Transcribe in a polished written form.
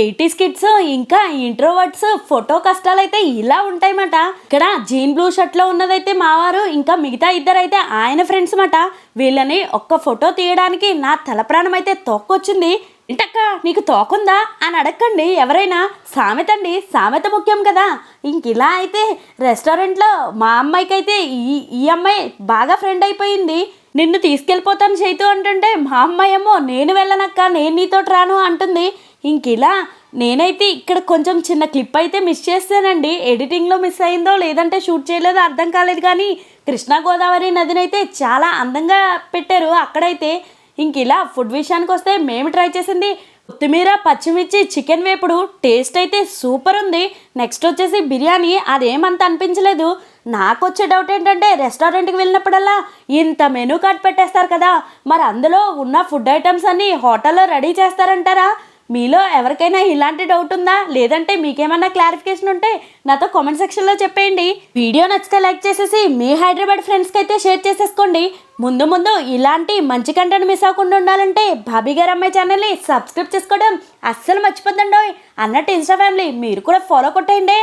Eighties kids ఇంకా introverts photo కష్టాలైతే ఇలా ఉంటాయన్నమాట. ఇక్కడ జీన్ బ్లూ షర్ట్ లో ఉన్నదైతే మావారు, ఇంకా మిగతా ఇద్దరైతే ఆయన ఫ్రెండ్స్ మాట. వీళ్ళని ఒక్క ఫోటో తీయడానికి నా తల ప్రాణం అయితే తోక్కొచ్చింది. ఇంటక్క నీకు తోకుందా అని అడగండి ఎవరైనా. సామెత అండి, సామెత ముఖ్యం కదా. ఇంక ఇలా అయితే రెస్టారెంట్లో మా అమ్మాయికి అయితే ఈ అమ్మాయి బాగా ఫ్రెండ్ అయిపోయింది. నిన్ను తీసుకెళ్ళిపోతాను చైతు అంటుంటే మా అమ్మాయి ఏమో నేను వెళ్ళనక్క, నేను నీతో రాను అంటుంది. ఇంక ఇలా నేనైతే ఇక్కడ కొంచెం చిన్న క్లిప్ అయితే మిస్ చేస్తానండి. ఎడిటింగ్లో మిస్ అయిందో లేదంటే షూట్ చేయలేదో అర్థం కాలేదు, కానీ కృష్ణా గోదావరి నదినైతే చాలా అందంగా పెట్టారు అక్కడైతే. ఇంక ఇలా ఫుడ్ విషయానికి వస్తే మేము ట్రై చేసింది కొత్తిమీర పచ్చిమిర్చి చికెన్ వేపుడు. టేస్ట్ అయితే సూపర్ ఉంది. నెక్స్ట్ వచ్చేసి బిర్యానీ, అదేమంత అనిపించలేదు. నాకు వచ్చే డౌట్ ఏంటంటే రెస్టారెంట్కి వెళ్ళినప్పుడల్లా ఇంత మెనూ కార్డ్ పెట్టేస్తారు కదా, మరి అందులో ఉన్న ఫుడ్ ఐటమ్స్ అన్నీ హోటల్లో రెడీ చేస్తారంటారా? మీలో ఎవరికైనా ఇలాంటి డౌట్ ఉందా, లేదంటే మీకేమన్నా క్లారిఫికేషన్ ఉంటే నాతో కామెంట్ సెక్షన్లో చెప్పేయండి. వీడియో నచ్చితే లైక్ చేసేసి మీ హైదరాబాద్ ఫ్రెండ్స్కి అయితే షేర్ చేసేసుకోండి. ముందు ముందు ఇలాంటి మంచి కంటెంట్ మిస్ అవ్వకుండా ఉండాలంటే భాబీ గారు అమ్మాయి ఛానల్ని సబ్స్క్రైబ్ చేసుకోవడం అస్సలు మర్చిపోద్దండి. అన్నట్టు ఇన్స్టా ఫ్యామిలీ మీరు కూడా ఫాలో కొట్టేయండి.